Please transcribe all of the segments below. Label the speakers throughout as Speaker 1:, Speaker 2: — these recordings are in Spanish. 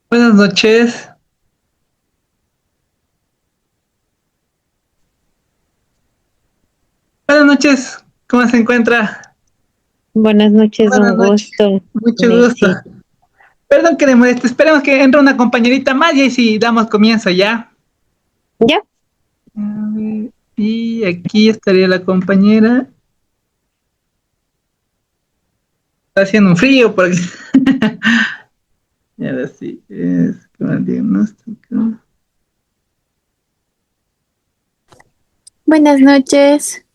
Speaker 1: Buenas noches. Buenas noches. ¿Cómo se encuentra?
Speaker 2: Buenas noches,
Speaker 1: Buenas
Speaker 2: un
Speaker 1: noches.
Speaker 2: gusto,
Speaker 1: Mucho gusto.
Speaker 2: Messi.
Speaker 1: Perdón que le moleste. Esperemos que entre una compañerita más y ahí sí damos comienzo ya.
Speaker 2: Ya,
Speaker 1: A ver, y aquí estaría la compañera. Está haciendo un frío porque... Y ahora sí, es como el diagnóstico.
Speaker 3: Buenas noches.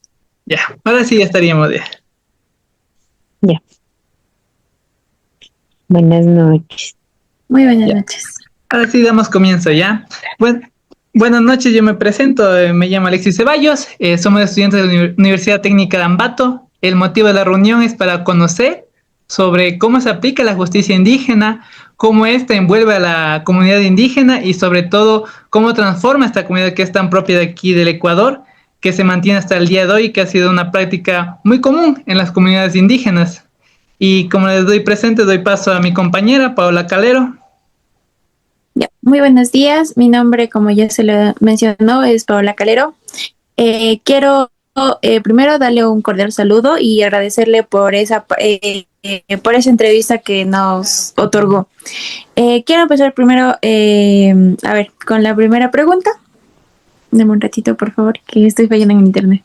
Speaker 1: Ya, ahora sí ya estaríamos ya.
Speaker 2: ya. Buenas noches.
Speaker 3: Muy buenas
Speaker 1: Ya.
Speaker 3: noches.
Speaker 1: Ahora sí damos comienzo ya. Bueno, buenas noches, yo me presento, me llamo Alexis Ceballos, somos estudiantes de la Universidad Técnica de Ambato. El motivo de la reunión es para conocer sobre cómo se aplica la justicia indígena, cómo ésta envuelve a la comunidad indígena y sobre todo cómo transforma esta comunidad que es tan propia de aquí del Ecuador, que se mantiene hasta el día de hoy, que ha sido una práctica muy común en las comunidades indígenas. Y como les doy presente, doy paso a mi compañera Paola Calero.
Speaker 3: Ya. Muy buenos días. Mi nombre, como ya se le mencionó, es Paola Calero. Quiero primero darle un cordial saludo y agradecerle por esa entrevista que nos otorgó. Quiero empezar primero, a ver, con la primera pregunta. Deme un ratito, por favor, que estoy fallando en el internet.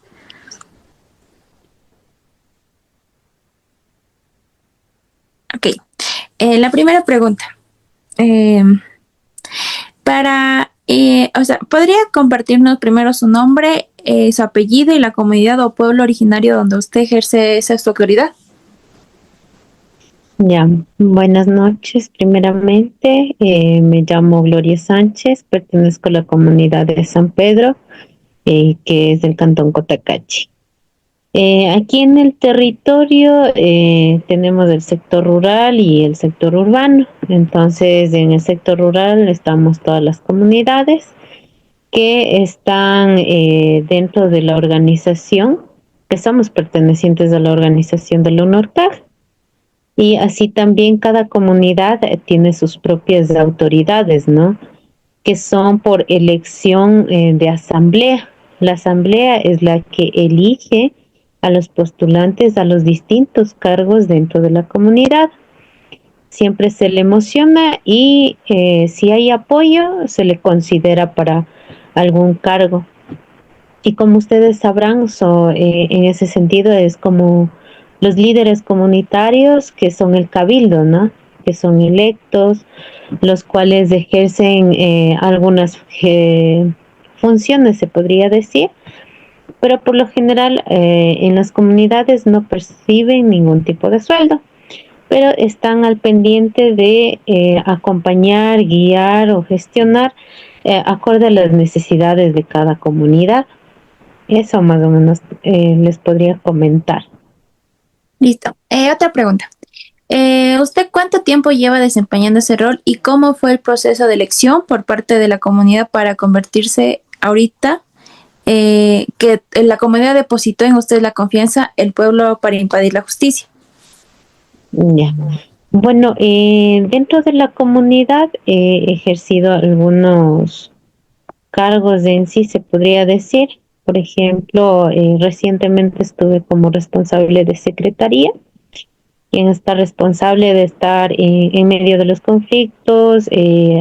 Speaker 3: Ok. La primera pregunta. Eh, ¿Podría compartirnos primero su nombre, su apellido y la comunidad o pueblo originario donde usted ejerce esa su autoridad?
Speaker 2: Ya, buenas noches. Primeramente, me llamo Gloria Sánchez, pertenezco a la comunidad de San Pedro, que es del cantón Cotacachi. Aquí en el territorio tenemos el sector rural y el sector urbano. Entonces, en el sector rural estamos todas las comunidades que están dentro de la organización, que somos pertenecientes a la organización de la UNORCAG. Y así también cada comunidad tiene sus propias autoridades, ¿no? Que son por elección de asamblea. La asamblea es la que elige a los postulantes a los distintos cargos dentro de la comunidad. Siempre se le emociona y si hay apoyo se le considera para algún cargo. Y como ustedes sabrán, en ese sentido es como los líderes comunitarios que son el cabildo, ¿no? Que son electos, los cuales ejercen algunas funciones, se podría decir, pero por lo general en las comunidades no perciben ningún tipo de sueldo, pero están al pendiente de acompañar, guiar o gestionar acorde a las necesidades de cada comunidad. Eso más o menos les podría comentar.
Speaker 3: Listo. Otra pregunta. ¿Usted cuánto tiempo lleva desempeñando ese rol y cómo fue el proceso de elección por parte de la comunidad para convertirse ahorita, que la comunidad depositó en usted la confianza, el pueblo para impedir la justicia?
Speaker 2: Ya. Bueno, dentro de la comunidad he ejercido algunos cargos en sí, se podría decir. Por ejemplo, recientemente estuve como responsable de secretaría, quien está responsable de estar en medio de los conflictos,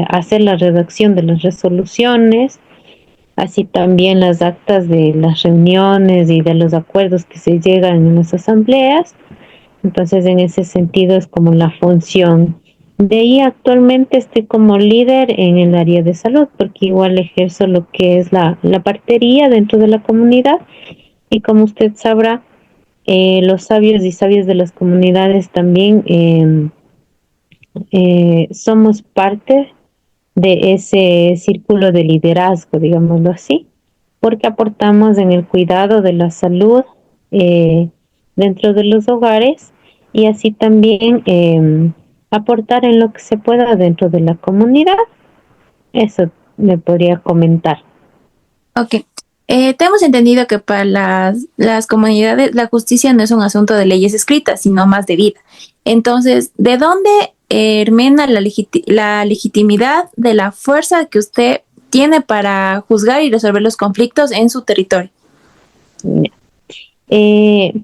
Speaker 2: hacer la redacción de las resoluciones, así también las actas de las reuniones y de los acuerdos que se llegan en las asambleas. Entonces, en ese sentido es como la función. De ahí actualmente estoy como líder en el área de salud, porque igual ejerzo lo que es la partería dentro de la comunidad. Y como usted sabrá, los sabios y sabias de las comunidades también somos parte de ese círculo de liderazgo, digámoslo así, porque aportamos en el cuidado de la salud eh, dentro de los hogares y así también aportar en lo que se pueda dentro de la comunidad. Eso me podría comentar.
Speaker 3: Ok. Tenemos entendido que para las comunidades la justicia no es un asunto de leyes escritas, sino más de vida. Entonces, ¿de dónde hermena la legitimidad de la fuerza que usted tiene para juzgar y resolver los conflictos en su territorio?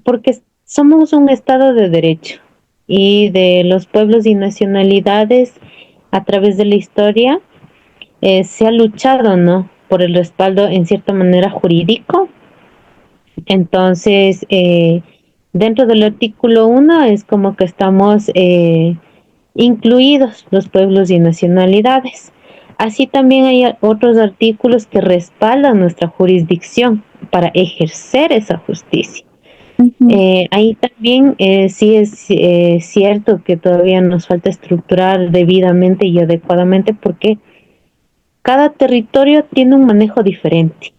Speaker 2: Porque somos un Estado de derecho y de los pueblos y nacionalidades a través de la historia se ha luchado, ¿no? Por el respaldo en cierta manera jurídico. Entonces, dentro del artículo 1 es como que estamos incluidos los pueblos y nacionalidades. Así también hay otros artículos que respaldan nuestra jurisdicción para ejercer esa justicia.
Speaker 3: Ujú.
Speaker 2: Ahí también sí es cierto que todavía nos falta estructurar debidamente y adecuadamente porque cada territorio tiene un manejo diferente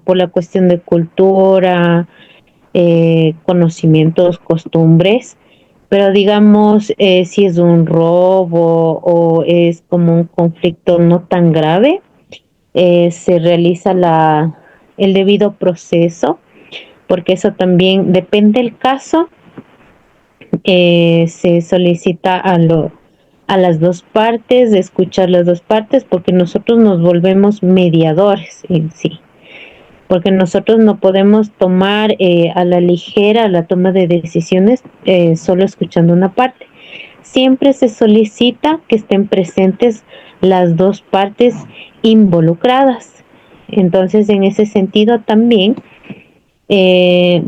Speaker 2: por la cuestión de cultura, conocimientos, costumbres, pero digamos, si es un robo o es como un conflicto no tan grave, se realiza el debido proceso, porque eso también depende del caso, se solicita a las dos partes, escuchar las dos partes, porque nosotros nos volvemos mediadores en sí, porque nosotros no podemos tomar a la ligera la toma de decisiones solo escuchando una parte. Siempre se solicita que estén presentes las dos partes involucradas. Entonces, en ese sentido también,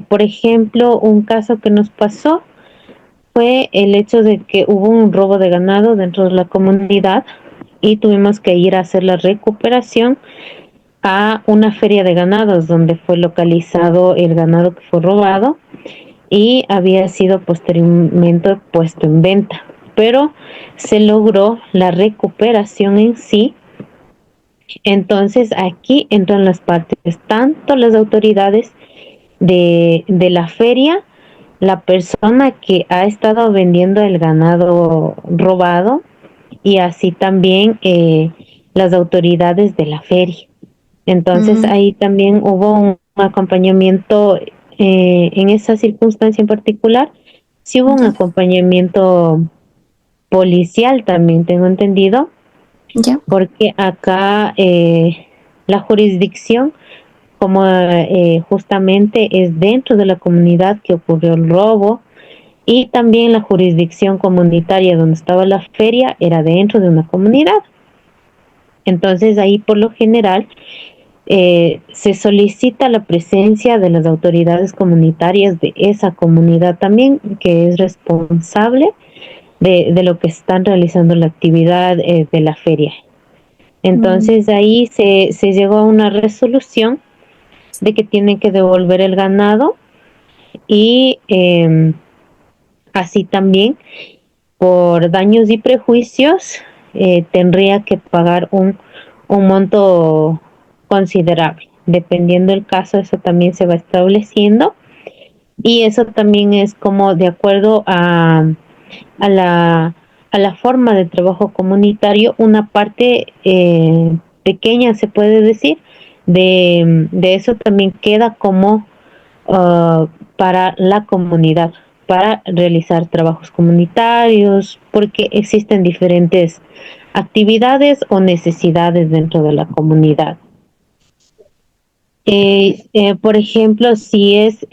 Speaker 2: por ejemplo, un caso que nos pasó fue el hecho de que hubo un robo de ganado dentro de la comunidad y tuvimos que ir a hacer la recuperación a una feria de ganados donde fue localizado el ganado que fue robado y había sido posteriormente puesto en venta. Pero se logró la recuperación en sí. Entonces aquí entran las partes, tanto las autoridades de la feria, la persona que ha estado vendiendo el ganado robado y así también las autoridades de la feria. Entonces
Speaker 3: Mm,
Speaker 2: ahí también hubo un acompañamiento en esa circunstancia en particular. Sí hubo un
Speaker 3: ya,
Speaker 2: acompañamiento policial también, tengo entendido,
Speaker 3: ya.
Speaker 2: porque acá la jurisdicción, como justamente es dentro de la comunidad que ocurrió el robo, y también la jurisdicción comunitaria donde estaba la feria era dentro de una comunidad. Entonces ahí por lo general se solicita la presencia de las autoridades comunitarias de esa comunidad también, que es responsable de lo que están realizando la actividad de la feria.
Speaker 3: Mm,
Speaker 2: Entonces ahí se llegó a una resolución de que tienen que devolver el ganado y así también por daños y prejuicios tendría que pagar un monto considerable. Dependiendo del caso, eso también se va estableciendo y eso también es como de acuerdo a a la forma de trabajo comunitario, una parte pequeña, se puede decir, de eso también queda como para la comunidad, para realizar trabajos comunitarios, porque existen diferentes actividades o necesidades dentro de la comunidad. Por ejemplo, si es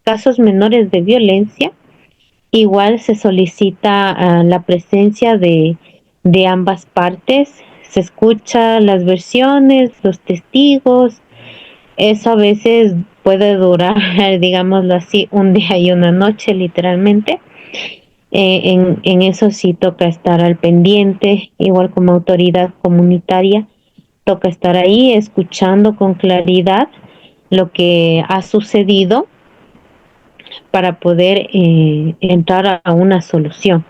Speaker 2: casos menores de violencia, igual se solicita la presencia de ambas partes, se escucha las versiones, los testigos, eso a veces puede durar, digámoslo así, un día y una noche literalmente. En eso sí toca estar al pendiente, igual como autoridad comunitaria, toca estar ahí escuchando con claridad lo que ha sucedido para poder entrar a una solución.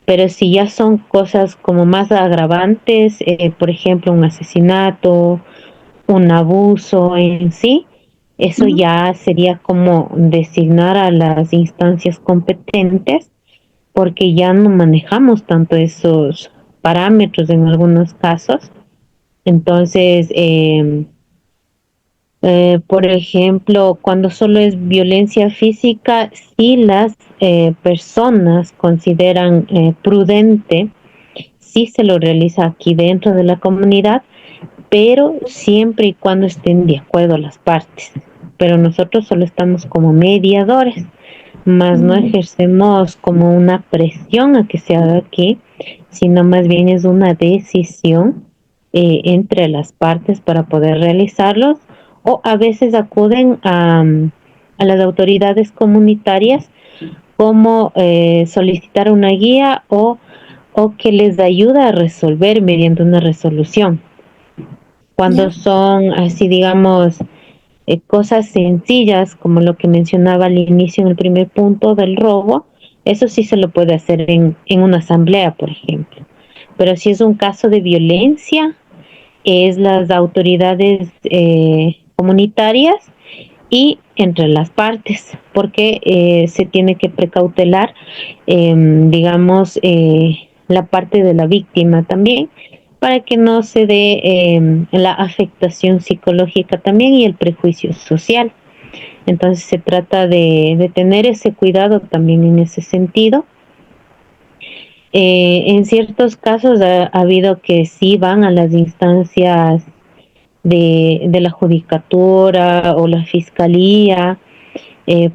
Speaker 2: Pero si ya son cosas como más agravantes, por ejemplo, un asesinato, un abuso en sí, eso
Speaker 3: ujú.
Speaker 2: ya sería como designar a las instancias competentes porque ya no manejamos tanto esos parámetros en algunos casos. Entonces, Por ejemplo, cuando solo es violencia física, si las personas consideran prudente, sí se lo realiza aquí dentro de la comunidad, pero siempre y cuando estén de acuerdo las partes. Pero nosotros solo estamos como mediadores, más no ejercemos como una presión a que se haga aquí, sino más bien es una decisión entre las partes para poder realizarlos, o a veces acuden a las autoridades comunitarias como solicitar una guía o que les ayuda a resolver mediante una resolución. Cuando
Speaker 3: Ya.
Speaker 2: son así, digamos, cosas sencillas, como lo que mencionaba al inicio en el primer punto del robo, eso sí se lo puede hacer en una asamblea, por ejemplo. Pero si es un caso de violencia, es las autoridades comunitarias y entre las partes, porque se tiene que precautelar, digamos, la parte de la víctima también, para que no se dé la afectación psicológica también y el prejuicio social. Entonces se trata de tener ese cuidado también en ese sentido. En ciertos casos ha habido que sí van a las instancias de la judicatura o la fiscalía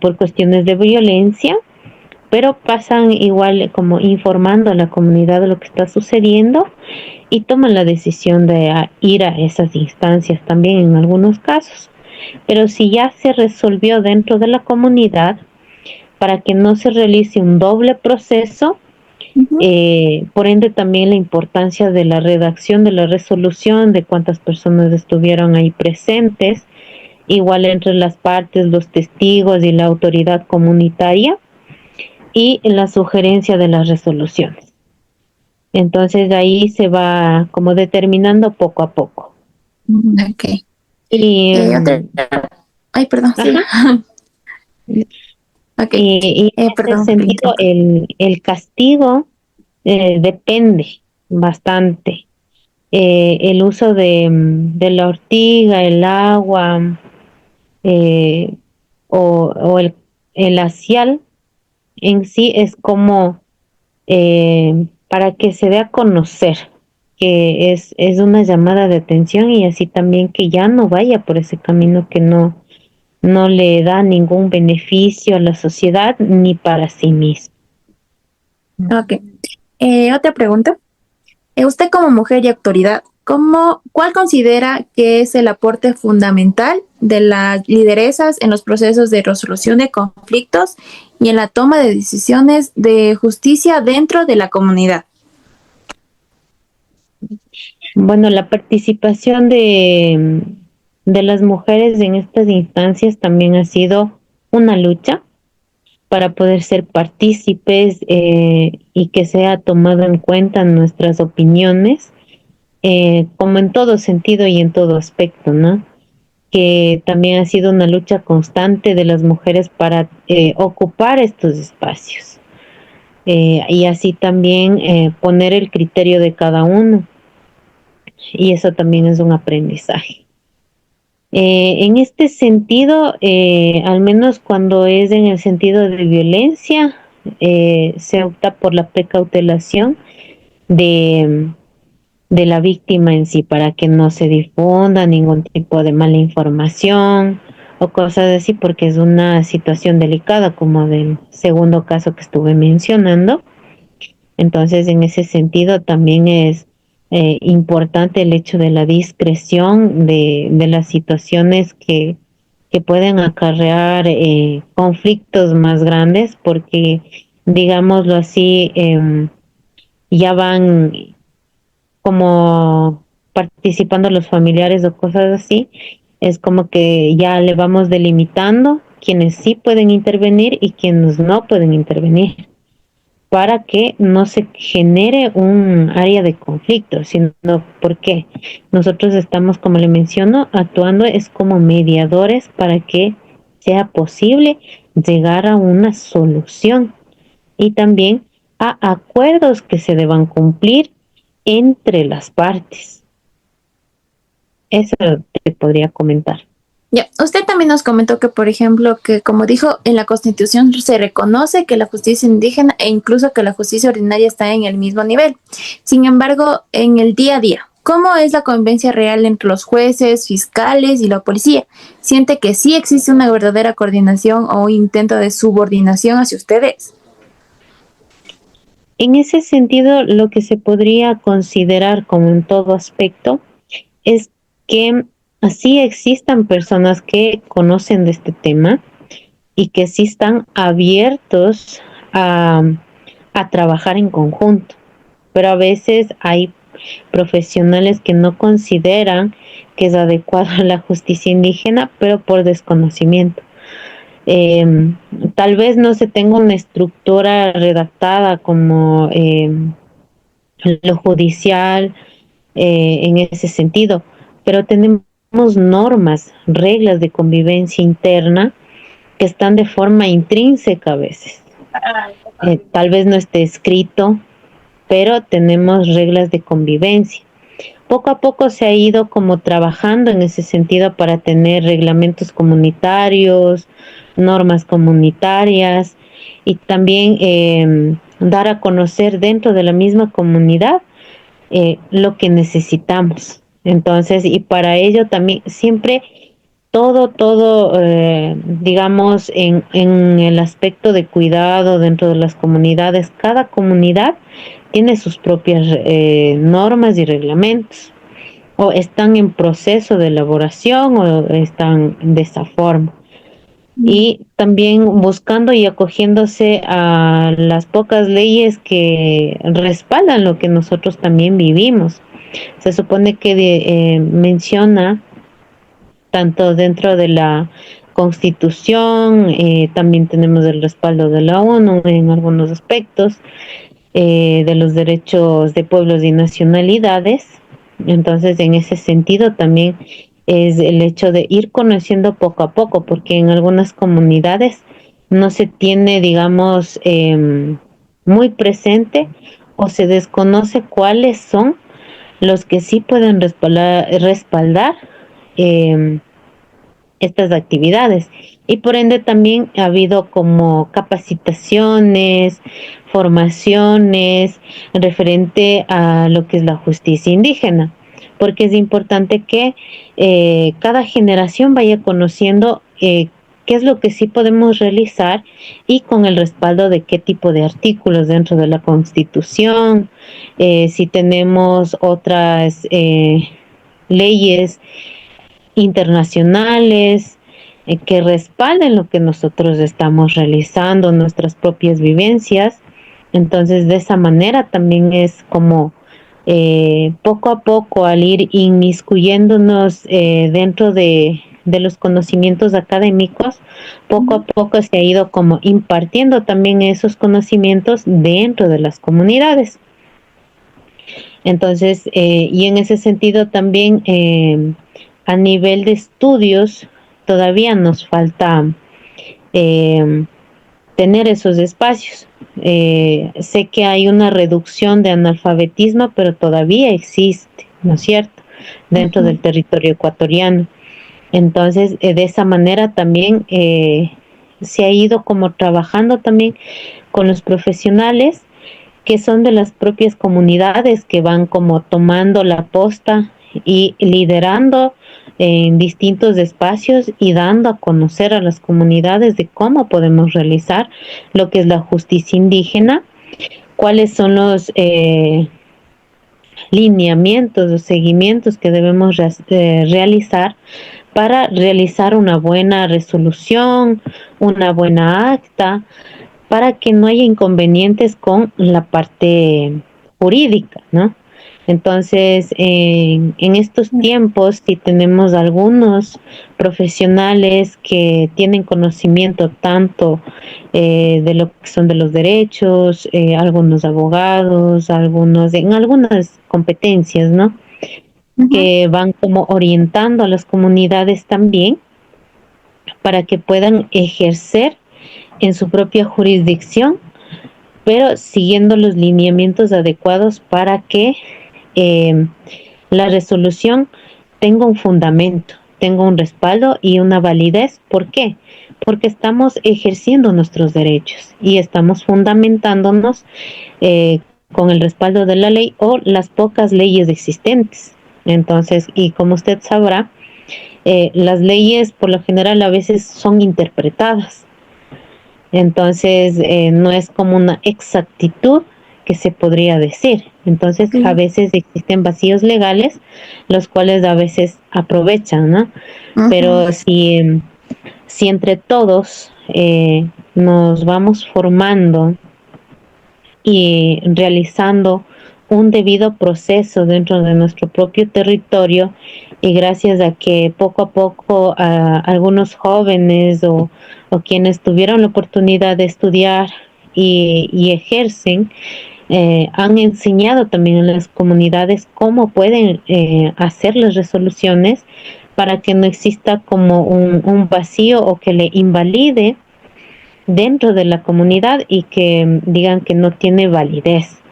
Speaker 2: por cuestiones de violencia, pero pasan igual como informando a la comunidad de lo que está sucediendo y toman la decisión de ir a esas instancias también en algunos casos. Pero si ya se resolvió dentro de la comunidad, para que no se realice un doble proceso,
Speaker 3: Ujú.
Speaker 2: por ende también la importancia de la redacción de la resolución, de cuántas personas estuvieron ahí presentes, igual entre las partes, los testigos y la autoridad comunitaria, y la sugerencia de las resoluciones. Entonces ahí se va como determinando poco a poco.
Speaker 3: Ok.
Speaker 2: Y,
Speaker 3: Otra. Ay, perdón, sí.
Speaker 2: ajá,
Speaker 3: Ok.
Speaker 2: y en ese
Speaker 3: Perdón por
Speaker 2: sentido
Speaker 3: interrumpir.
Speaker 2: el castigo depende bastante. El uso de la ortiga, el agua eh, o el asial en sí es como para que se dé a conocer que es una llamada de atención y así también que ya no vaya por ese camino que no le da ningún beneficio a la sociedad ni para sí mismo.
Speaker 3: Ok. Otra pregunta. Usted como mujer y autoridad, ¿cuál considera que es el aporte fundamental de las lideresas en los procesos de resolución de conflictos y en la toma de decisiones de justicia dentro de la comunidad?
Speaker 2: Bueno, la participación de las mujeres en estas instancias también ha sido una lucha para poder ser partícipes y que sea tomado en cuenta nuestras opiniones, como en todo sentido y en todo aspecto, ¿no? Que también ha sido una lucha constante de las mujeres para ocupar estos espacios y así también poner el criterio de cada uno, y eso también es un aprendizaje. En este sentido, al menos cuando es en el sentido de violencia, se opta por la precautelación de, de la víctima en sí para que no se difunda ningún tipo de mala información o cosas así, porque es una situación delicada como del segundo caso que estuve mencionando. Entonces, en ese sentido, también es importante el hecho de la discreción de las situaciones que pueden acarrear conflictos más grandes, porque, digámoslo así, ya van como participando los familiares o cosas así, es como que ya le vamos delimitando quienes sí pueden intervenir y quienes no pueden intervenir para que no se genere un área de conflicto, sino porque nosotros estamos, como le menciono, actuando es como mediadores para que sea posible llegar a una solución y también a acuerdos que se deban cumplir entre las partes. Eso te podría comentar.
Speaker 3: Ya, usted también nos comentó que, por ejemplo, que como dijo, en la Constitución se reconoce que la justicia indígena e incluso que la justicia ordinaria está en el mismo nivel. Sin embargo, en el día a día, ¿cómo es la convivencia real entre los jueces, fiscales y la policía? ¿Siente que sí existe una verdadera coordinación o un intento de subordinación hacia ustedes?
Speaker 2: En ese sentido, lo que se podría considerar como en todo aspecto es que así existan personas que conocen de este tema y que sí están abiertos a, a trabajar en conjunto, pero a veces hay profesionales que no consideran que es adecuada la justicia indígena, pero por desconocimiento. Eh, Tal vez no se tenga una estructura redactada como lo judicial en ese sentido, pero tenemos normas, reglas de convivencia interna que están de forma intrínseca a veces. Tal vez no esté escrito, pero tenemos reglas de convivencia. Poco a poco se ha ido como trabajando en ese sentido para tener reglamentos comunitarios, normas comunitarias y también dar a conocer dentro de la misma comunidad lo que necesitamos. Entonces, y para ello también siempre todo, digamos, en el aspecto de cuidado dentro de las comunidades, cada comunidad tiene sus propias normas y reglamentos, o están en proceso de elaboración o están de esa forma. Y también buscando y acogiéndose a las pocas leyes que respaldan lo que nosotros también vivimos. Se supone que menciona tanto dentro de la Constitución, también tenemos el respaldo de la ONU en algunos aspectos, de los derechos de pueblos y nacionalidades. Entonces, en ese sentido también es el hecho de ir conociendo poco a poco, porque en algunas comunidades no se tiene, digamos, muy presente o se desconoce cuáles son los que sí pueden respaldar eh, estas actividades. Y por ende también ha habido como capacitaciones, formaciones referente a lo que es la justicia indígena, porque es importante que cada generación vaya conociendo qué es lo que sí podemos realizar y con el respaldo de qué tipo de artículos dentro de la Constitución, si tenemos otras leyes internacionales que respalden lo que nosotros estamos realizando, nuestras propias vivencias. Entonces, de esa manera también es como poco a poco, al ir inmiscuyéndonos dentro de los conocimientos académicos, poco a poco se ha ido como impartiendo también esos conocimientos dentro de las comunidades. Entonces, y en ese sentido también a nivel de estudios todavía nos falta eh, tener esos espacios. Sé que hay una reducción de analfabetismo, pero todavía existe, ¿no es cierto?, dentro del territorio ecuatoriano. Entonces, de esa manera también se ha ido como trabajando también con los profesionales que son de las propias comunidades que van como tomando la posta y liderando en distintos espacios y dando a conocer a las comunidades de cómo podemos realizar lo que es la justicia indígena, cuáles son los lineamientos o seguimientos que debemos realizar para realizar una buena resolución, una buena acta, para que no haya inconvenientes con la parte jurídica, ¿no? Entonces, en estos tiempos, si tenemos algunos profesionales que tienen conocimiento tanto de lo que son de los derechos, algunos abogados, algunos en algunas competencias, ¿no? Que van como orientando a las comunidades también para que puedan ejercer en su propia jurisdicción, pero siguiendo los lineamientos adecuados para que la resolución tenga un fundamento, tenga un respaldo y una validez. ¿Por qué? Porque estamos ejerciendo nuestros derechos y estamos fundamentándonos con el respaldo de la ley o las pocas leyes existentes. Entonces, y como usted sabrá, las leyes por lo general a veces son interpretadas. Entonces, no es como una exactitud que se podría decir. Entonces, a veces existen vacíos legales, los cuales a veces aprovechan, ¿no? Pero si entre todos nos vamos formando y realizando un debido proceso dentro de nuestro propio territorio, y gracias a que poco a poco algunos jóvenes o quienes tuvieron la oportunidad de estudiar y ejercen, han enseñado también en las comunidades cómo pueden hacer las resoluciones para que no exista como un vacío o que le invalide dentro de la comunidad y que digan que no tiene validez.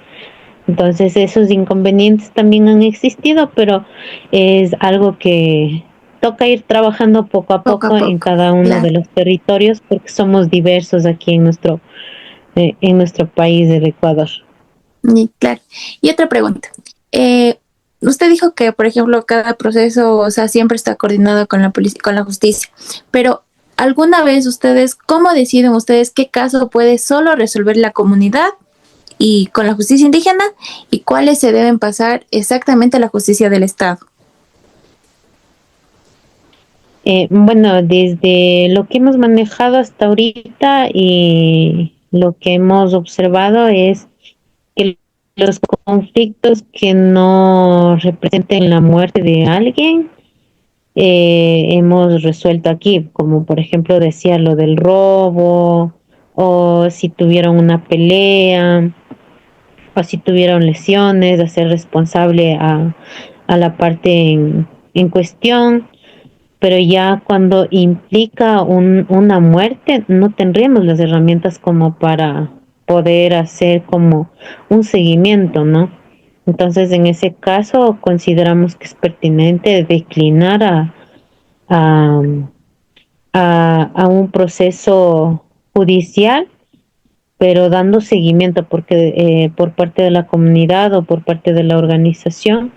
Speaker 2: Entonces esos inconvenientes también han existido, pero es algo que toca ir trabajando poco a poco en cada uno de los territorios porque somos diversos aquí en nuestro país, el Ecuador.
Speaker 3: Claro. Y otra pregunta. Usted dijo que, por ejemplo, cada proceso, o sea, siempre está coordinado con con la justicia, pero ¿alguna vez ustedes, cómo deciden ustedes qué caso puede solo resolver la comunidad y con la justicia indígena y cuáles se deben pasar exactamente a la justicia del Estado?
Speaker 2: Bueno, desde lo que hemos manejado hasta ahorita y lo que hemos observado es que los conflictos que no representen la muerte de alguien hemos resuelto aquí, como por ejemplo decía lo del robo, o si tuvieron una pelea, o si tuvieron lesiones, hacer responsable a la parte en cuestión. Pero ya cuando implica una muerte, no tendríamos las herramientas como para poder hacer como un seguimiento, ¿no? Entonces, en ese caso, consideramos que es pertinente declinar a, a un proceso judicial, pero dando seguimiento, porque por parte de la comunidad o por parte de la organización,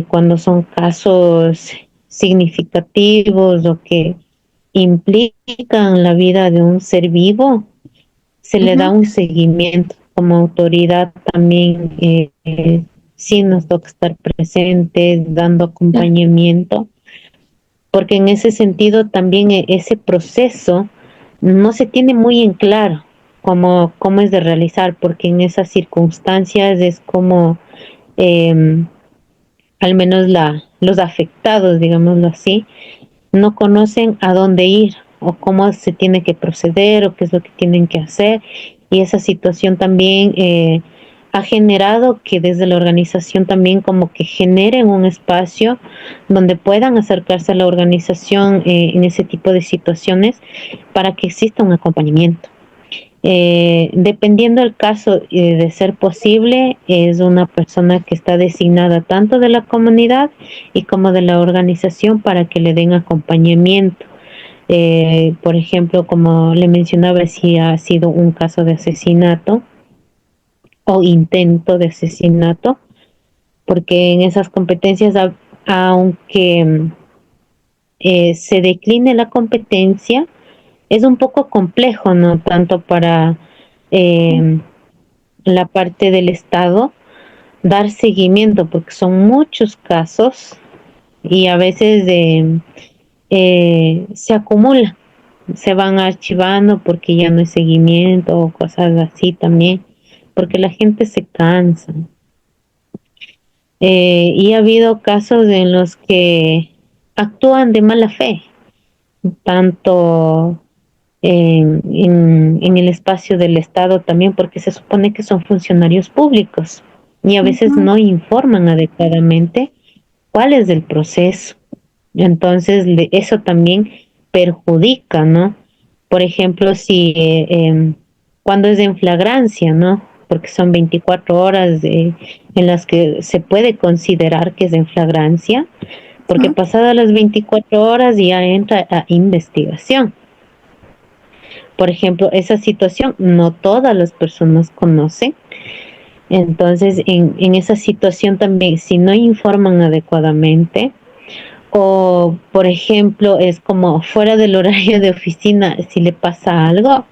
Speaker 2: cuando son casos significativos o que implican la vida de un ser vivo, se le da un seguimiento. Como autoridad también sí nos toca estar presentes, dando acompañamiento, porque en ese sentido también ese proceso no se tiene muy en claro cómo es de realizar, porque en esas circunstancias es como al menos los afectados, digámoslo así, no conocen a dónde ir o cómo se tiene que proceder o qué es lo que tienen que hacer. Y esa situación también ha generado que desde la organización también como que generen un espacio donde puedan acercarse a la organización en ese tipo de situaciones para que exista un acompañamiento. Dependiendo del caso de ser posible, es una persona que está designada tanto de la comunidad y como de la organización para que le den acompañamiento. Por ejemplo, como le mencionaba, si ha sido un caso de asesinato o intento de asesinato, porque en esas competencias, aunque se decline la competencia, es un poco complejo, ¿no? Tanto para la parte del Estado dar seguimiento, porque son muchos casos y a veces se acumula, se van archivando porque ya no hay seguimiento o cosas así también, porque la gente se cansa. Y ha habido casos en los que actúan de mala fe, tanto en el espacio del Estado también, porque se supone que son funcionarios públicos y a veces no informan adecuadamente cuál es el proceso. Entonces, eso también perjudica, ¿no? Por ejemplo, si cuando es en flagrancia, ¿no? Porque son 24 horas en las que se puede considerar que es en flagrancia. porque pasadas las 24 horas ya entra a investigación. Por ejemplo, esa situación no todas las personas conocen. Entonces, en esa situación también, si no informan adecuadamente, o por ejemplo, es como fuera del horario de oficina, si le pasa algo,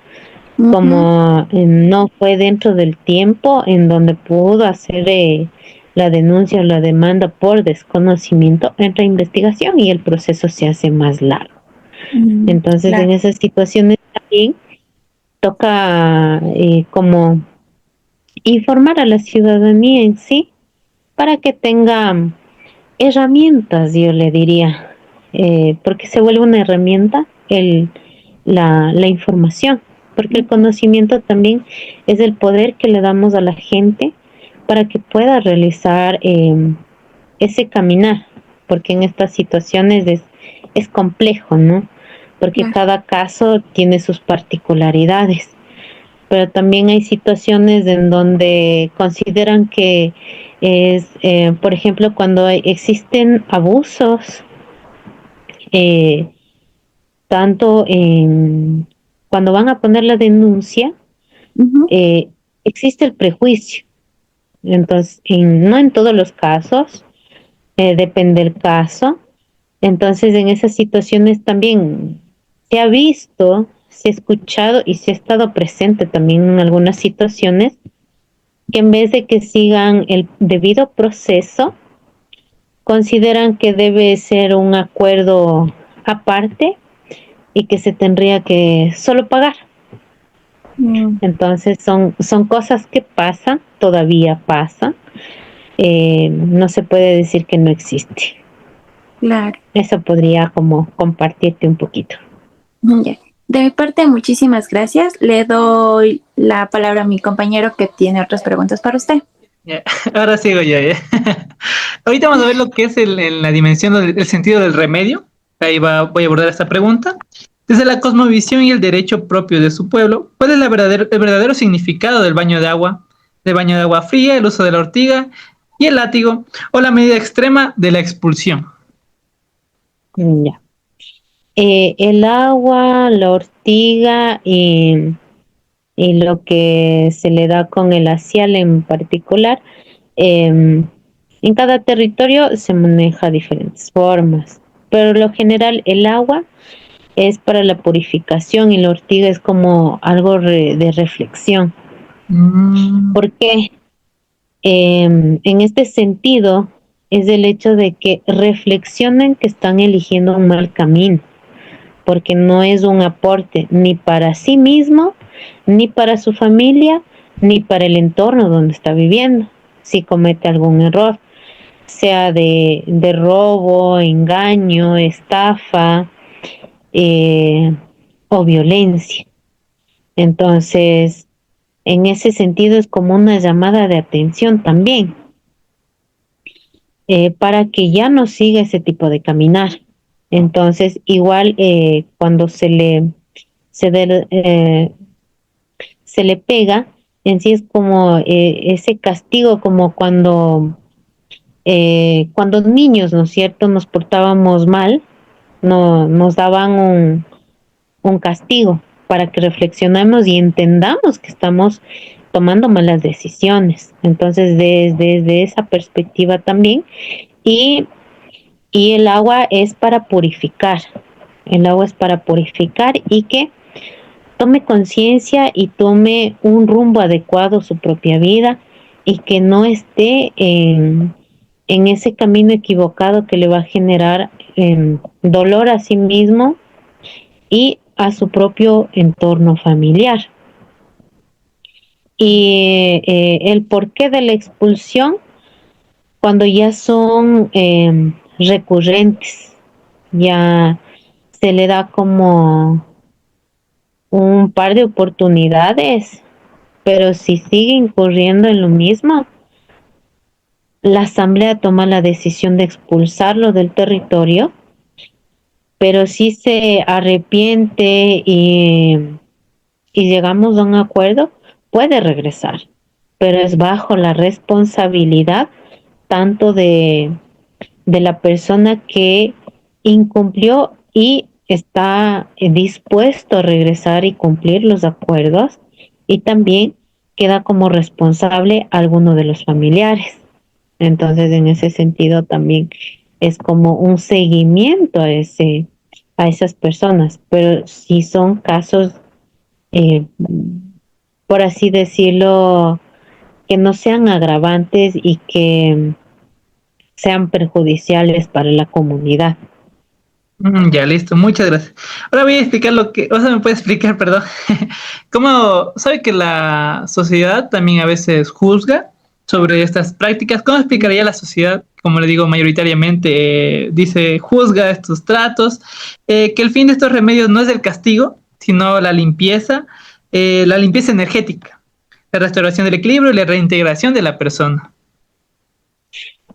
Speaker 2: como no fue dentro del tiempo en donde pudo hacer la denuncia o la demanda por desconocimiento, entra investigación y el proceso se hace más largo. Entonces,
Speaker 3: Claro.
Speaker 2: en esas situaciones también toca como informar a la ciudadanía en sí para que tenga herramientas, yo le diría, porque se vuelve una herramienta la información, porque el conocimiento también es el poder que le damos a la gente para que pueda realizar ese caminar, porque en estas situaciones es complejo, ¿no? Porque
Speaker 3: Claro.
Speaker 2: cada caso tiene sus particularidades, pero también hay situaciones en donde consideran que es, por ejemplo, cuando existen abusos, eh, tanto en cuando van a poner la denuncia,
Speaker 3: Ujú.
Speaker 2: eh, existe el prejuicio. Entonces, no en todos los casos, depende del caso. Entonces, en esas situaciones también se ha visto, se ha escuchado y se ha estado presente también en algunas situaciones que en vez de que sigan el debido proceso, consideran que debe ser un acuerdo aparte y que se tendría que solo pagar.
Speaker 3: Mm,
Speaker 2: Entonces son cosas que pasan, todavía pasan. No se puede decir que no existe.
Speaker 3: claro.
Speaker 2: Eso podría como compartirte un poquito.
Speaker 3: Ya. De mi parte, muchísimas gracias. Le doy la palabra a mi compañero que tiene otras preguntas para usted.
Speaker 1: Ya, ahora sigo yo, ¿ya? Ahorita vamos a ver lo que es la dimensión del el sentido del remedio. Voy a abordar esta pregunta. Desde la cosmovisión y el derecho propio de su pueblo, ¿cuál es el verdadero significado del baño de agua fría, el uso de la ortiga y el látigo, o la medida extrema de la expulsión?
Speaker 2: Ya. El agua, la ortiga y lo que se le da con el asial en particular, en cada territorio se maneja diferentes formas, pero lo general el agua es para la purificación y la ortiga es como algo de reflexión.
Speaker 1: Mm,
Speaker 2: ¿Por qué? En este sentido es el hecho de que reflexionen que están eligiendo un mal camino, porque no es un aporte ni para sí mismo, ni para su familia, ni para el entorno donde está viviendo, si comete algún error, sea de robo, engaño, estafa eh, o violencia. Entonces, en ese sentido es como una llamada de atención también, para que ya no siga ese tipo de caminar. Entonces, igual cuando se, de- eh, se le pega, en sí es como ese castigo, como cuando niños, ¿no es cierto?, nos portábamos mal, no, nos daban un castigo para que reflexionemos y entendamos que estamos tomando malas decisiones. Entonces, desde esa perspectiva también, y, y el agua es para purificar, el agua es para purificar y que tome conciencia y tome un rumbo adecuado a su propia vida y que no esté en ese camino equivocado que le va a generar dolor a sí mismo y a su propio entorno familiar. Y el porqué de la expulsión, cuando ya son recurrentes, ya se le da como un par de oportunidades, pero si sigue incurriendo en lo mismo, la asamblea toma la decisión de expulsarlo del territorio, pero si se arrepiente y llegamos a un acuerdo, puede regresar, pero es bajo la responsabilidad tanto de la persona que incumplió y está dispuesto a regresar y cumplir los acuerdos, y también queda como responsable alguno de los familiares. Entonces, en ese sentido también es como un seguimiento a esas personas, pero si son casos, eh, por así decirlo, que no sean agravantes y que sean perjudiciales para la comunidad.
Speaker 1: Ya, listo, muchas gracias. Ahora voy a explicar o sea, me puede explicar, perdón, cómo sabe que la sociedad también a veces juzga sobre estas prácticas. ¿Cómo explicaría la sociedad, como le digo, mayoritariamente, dice, juzga estos tratos, que el fin de estos remedios no es el castigo, sino la limpieza energética, la restauración del equilibrio y la reintegración de la persona?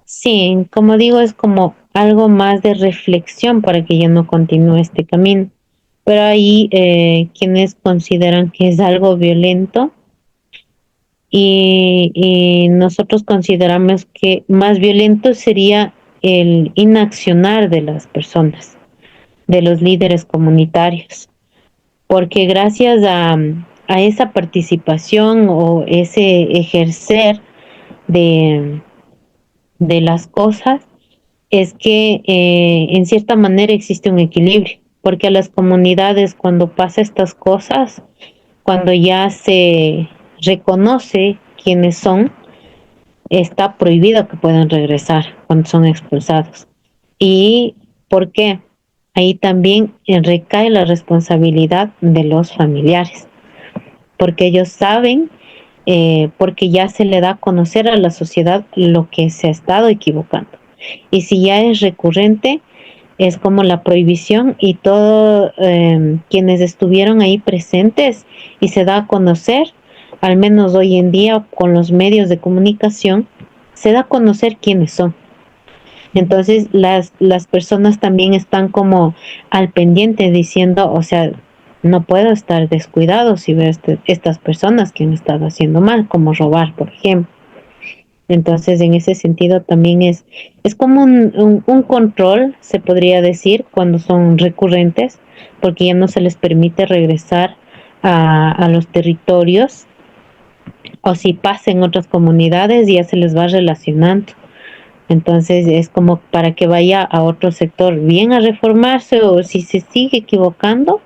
Speaker 2: Sí, como digo, es como algo más de reflexión para que yo no continúe este camino. Pero hay quienes consideran que es algo violento, y nosotros consideramos que más violento sería el inaccionar de las personas, de los líderes comunitarios, porque gracias a esa participación o ese ejercer de, de las cosas, es que en cierta manera existe un equilibrio, porque a las comunidades cuando pasa estas cosas, cuando ya se reconoce quiénes son, está prohibido que puedan regresar cuando son expulsados. ¿Y por qué? Ahí también recae la responsabilidad de los familiares, porque ellos saben, porque ya se le da a conocer a la sociedad lo que se ha estado equivocando. Y si ya es recurrente, es como la prohibición, y todos quienes estuvieron ahí presentes y se da a conocer, al menos hoy en día con los medios de comunicación, se da a conocer quiénes son. Entonces las personas también están como al pendiente diciendo, o sea, no puedo estar descuidado si veo estas personas que han estado haciendo mal, como robar, por ejemplo. Entonces, en ese sentido también es como un control, se podría decir, cuando son recurrentes, porque ya no se les permite regresar a los territorios, o si pasa en otras comunidades ya se les va relacionando. Entonces es como para que vaya a otro sector bien a reformarse, o si se sigue equivocando,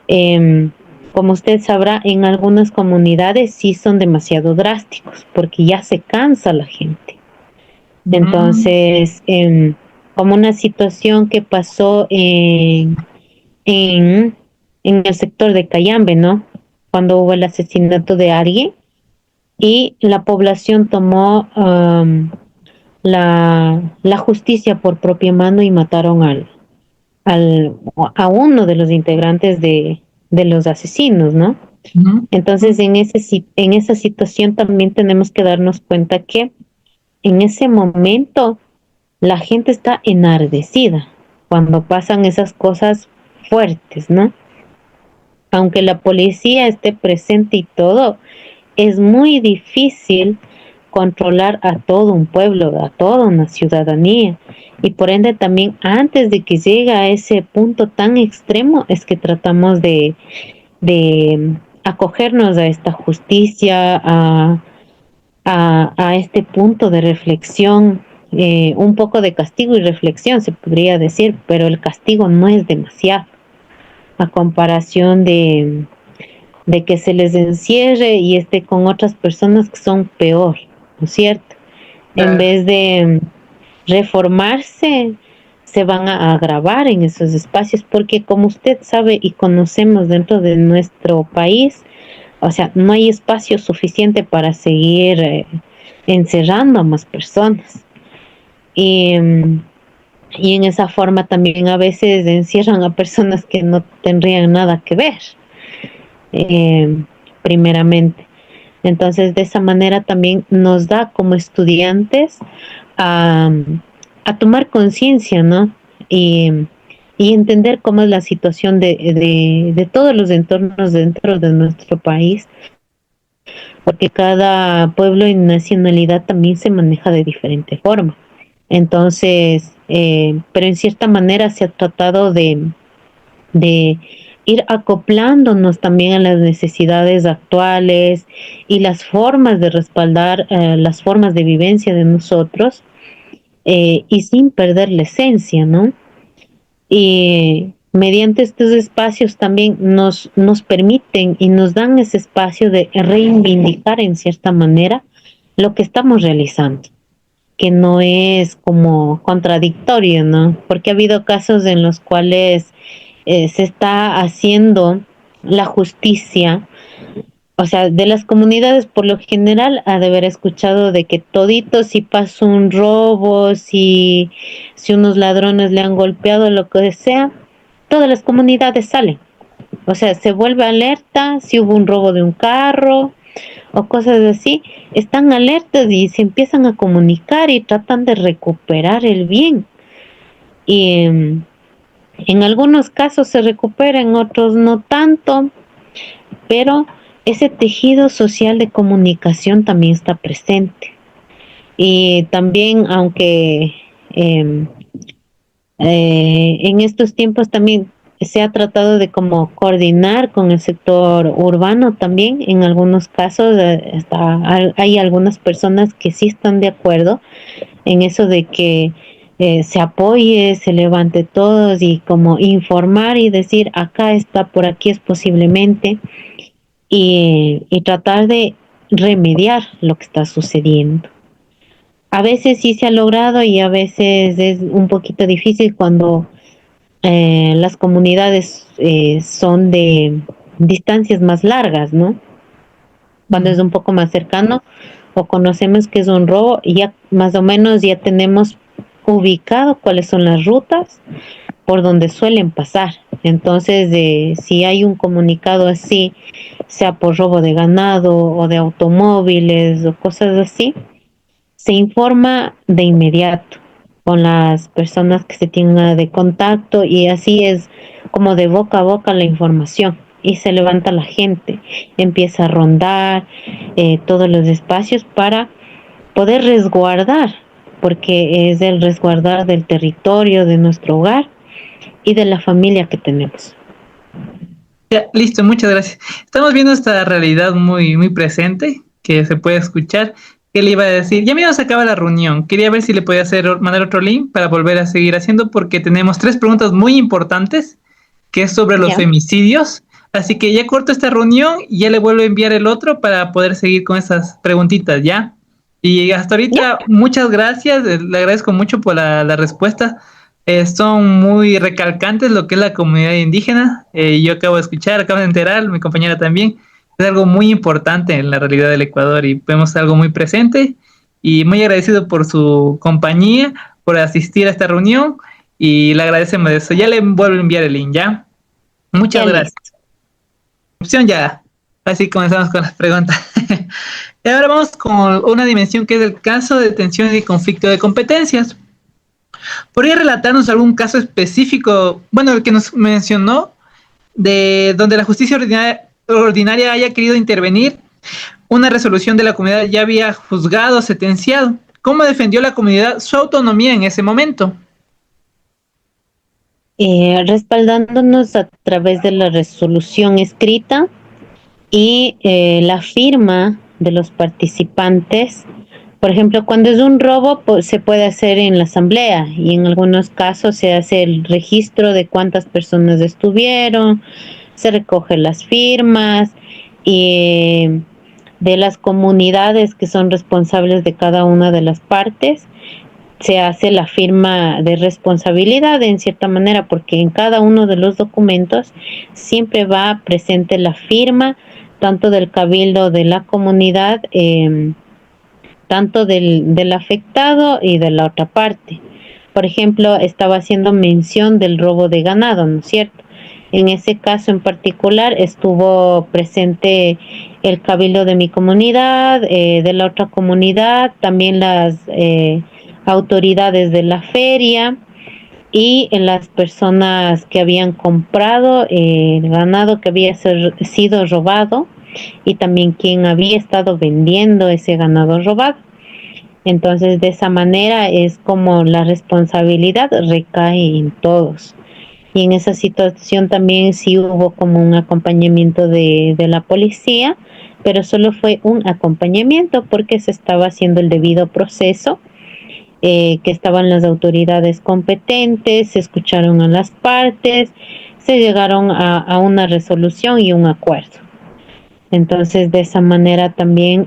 Speaker 2: eh, como usted sabrá, en algunas comunidades sí son demasiado drásticos porque ya se cansa la gente.
Speaker 1: Mm,
Speaker 2: Entonces, como una situación que pasó en, en el sector de Cayambe, ¿no? Cuando hubo el asesinato de alguien y la población tomó la justicia por propia mano y mataron a uno de los integrantes de los asesinos, ¿no?
Speaker 1: mm,
Speaker 2: Entonces, en esa situación también tenemos que darnos cuenta que en ese momento la gente está enardecida cuando pasan esas cosas fuertes, ¿no? Aunque la policía esté presente y todo, es muy difícil controlar a todo un pueblo, a toda una ciudadanía. Y por ende también antes de que llegue a ese punto tan extremo es que tratamos de acogernos a esta justicia, a este punto de reflexión, un poco de castigo y reflexión se podría decir, pero el castigo no es demasiado a comparación de que se les encierre y esté con otras personas que son peor, ¿no es cierto? En
Speaker 1: claro.
Speaker 2: vez de reformarse, se van a agravar en esos espacios, porque como usted sabe y conocemos dentro de nuestro país, o sea, no hay espacio suficiente para seguir encerrando a más personas. Y, y en esa forma también a veces encierran a personas que no tendrían nada que ver, eh, primeramente. Entonces, de esa manera también nos da como estudiantes a, a tomar conciencia, ¿no? Y entender cómo es la situación de todos los entornos dentro de nuestro país, porque cada pueblo y nacionalidad también se maneja de diferente forma. Entonces, pero en cierta manera se ha tratado de ir acoplándonos también a las necesidades actuales y las formas de respaldar las formas de vivencia de nosotros, y sin perder la esencia, ¿no? Y mediante estos espacios también nos permiten y nos dan ese espacio de reivindicar en cierta manera lo que estamos realizando, que no es como contradictorio, ¿no? Porque ha habido casos en los cuales se está haciendo la justicia, o sea, de las comunidades por lo general ha de haber escuchado de que todito si pasó un robo, si unos ladrones le han golpeado, lo que sea, todas las comunidades salen. O sea, se vuelve alerta si hubo un robo de un carro o cosas así, están alertas y se empiezan a comunicar y tratan de recuperar el bien. Y en algunos casos se recupera, en otros no tanto, pero ese tejido social de comunicación también está presente. Y también, aunque en estos tiempos también se ha tratado de como coordinar con el sector urbano también, en algunos casos hay algunas personas que sí están de acuerdo en eso de que se apoye, se levante todos y como informar y decir acá está, por aquí es posiblemente, y tratar de remediar lo que está sucediendo. A veces sí se ha logrado y a veces es un poquito difícil cuando las comunidades son de distancias más largas, ¿no? Cuando es un poco más cercano o conocemos que es un robo, ya más o menos ya tenemos ubicado cuáles son las rutas por donde suelen pasar. Entonces, si hay un comunicado así, sea por robo de ganado o de automóviles o cosas así, se informa de inmediato con las personas que se tienen de contacto y así es como de boca a boca la información y se levanta la gente, empieza a rondar todos los espacios para poder resguardar, porque es el resguardar del territorio, de nuestro hogar y de la familia que tenemos.
Speaker 1: Ya, listo, muchas gracias. Estamos viendo esta realidad muy, muy presente que se puede escuchar. ¿Qué le iba a decir? Ya mismo se acaba la reunión. Quería ver si le podía mandar otro link para volver a seguir haciendo porque tenemos 3 preguntas muy importantes que es sobre los
Speaker 2: ¿Ya?
Speaker 1: femicidios. Así que ya corto esta reunión y ya le vuelvo a enviar el otro para poder seguir con esas preguntitas, ¿ya? Y hasta ahorita,
Speaker 2: ¿Ya?
Speaker 1: muchas gracias. Le agradezco mucho por la respuesta. Son muy recalcantes lo que es la comunidad indígena. Yo acabo de escuchar, acabo de enterar, mi compañera también. Es algo muy importante en la realidad del Ecuador y vemos algo muy presente. Y muy agradecido por su compañía, por asistir a esta reunión. Y le agradecemos de eso. Ya le vuelvo a enviar el link, ¿ya? Muchas
Speaker 2: Ya
Speaker 1: gracias.
Speaker 2: listo.
Speaker 1: Opción ya. Así comenzamos con las preguntas. Y ahora vamos con una dimensión que es el caso de tensión y conflicto de competencias. ¿Podría relatarnos algún caso específico, bueno, el que nos mencionó, de donde la justicia ordinaria haya querido intervenir? Una resolución de la comunidad ya había juzgado, sentenciado. ¿Cómo defendió la comunidad su autonomía en ese momento?
Speaker 2: Respaldándonos a través de la resolución escrita y la firma de los participantes. Por ejemplo, cuando es un robo, pues, se puede hacer en la asamblea y en algunos casos se hace el registro de cuántas personas estuvieron, se recogen las firmas y de las comunidades que son responsables de cada una de las partes se hace la firma de responsabilidad en cierta manera, porque en cada uno de los documentos siempre va presente la firma tanto del cabildo de la comunidad, tanto del afectado y de la otra parte. Por ejemplo, estaba haciendo mención del robo de ganado, ¿no es cierto? En ese caso en particular estuvo presente el cabildo de mi comunidad, de la otra comunidad, también las autoridades de la feria y las personas que habían comprado el ganado que había sido robado y también quien había estado vendiendo ese ganado robado. Entonces, de esa manera es como la responsabilidad recae en todos. Y en esa situación también sí hubo como un acompañamiento de la policía, pero solo fue un acompañamiento porque se estaba haciendo el debido proceso, que estaban las autoridades competentes, se escucharon a las partes, se llegaron a una resolución y un acuerdo. Entonces, de esa manera también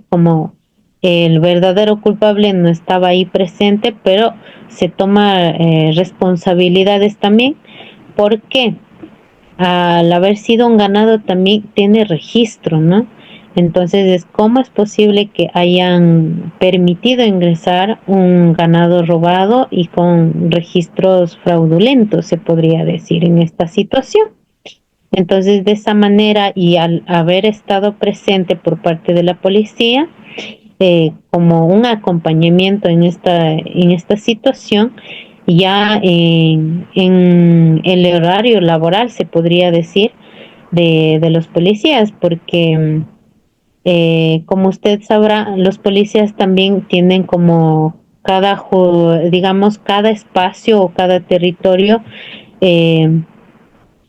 Speaker 2: como el verdadero culpable no estaba ahí presente, pero se toma responsabilidades también, porque al haber sido un ganado también tiene registro, ¿no? Entonces, ¿cómo es posible que hayan permitido ingresar un ganado robado y con registros fraudulentos, se podría decir, en esta situación? Entonces, de esa manera y al haber estado presente por parte de la policía, como un acompañamiento en esta situación, ya en el horario laboral, se podría decir, de los policías, porque como usted sabrá, los policías también tienen como digamos, cada espacio o cada territorio eh,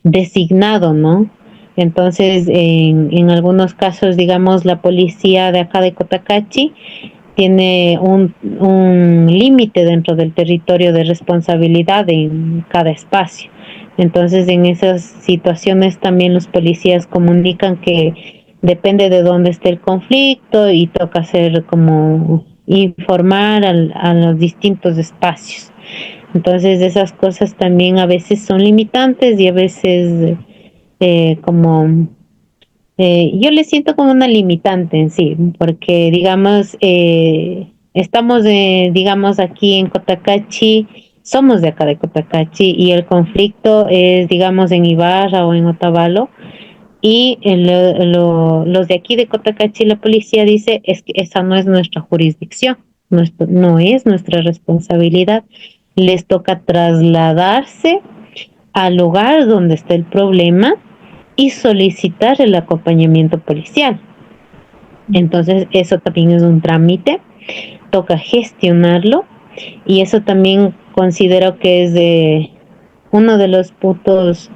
Speaker 2: designado, ¿no? Entonces, en algunos casos, digamos, la policía de acá de Cotacachi tiene un límite dentro del territorio de responsabilidad en cada espacio. Entonces, en esas situaciones también los policías comunican que depende de dónde esté el conflicto y toca hacer como informar a los distintos espacios. Entonces, esas cosas también a veces son limitantes y a veces como yo le siento como una limitante en sí, porque digamos, estamos, digamos, aquí en Cotacachi, somos de acá de Cotacachi y el conflicto es, digamos, en Ibarra o en Otavalo, y los de aquí de Cotacachi, la policía dice, es que esa no es nuestra jurisdicción, no es nuestra responsabilidad, les toca trasladarse al lugar donde está el problema y solicitar el acompañamiento policial. Entonces, eso también es un trámite, toca gestionarlo, y eso también considero que es uno de los puntos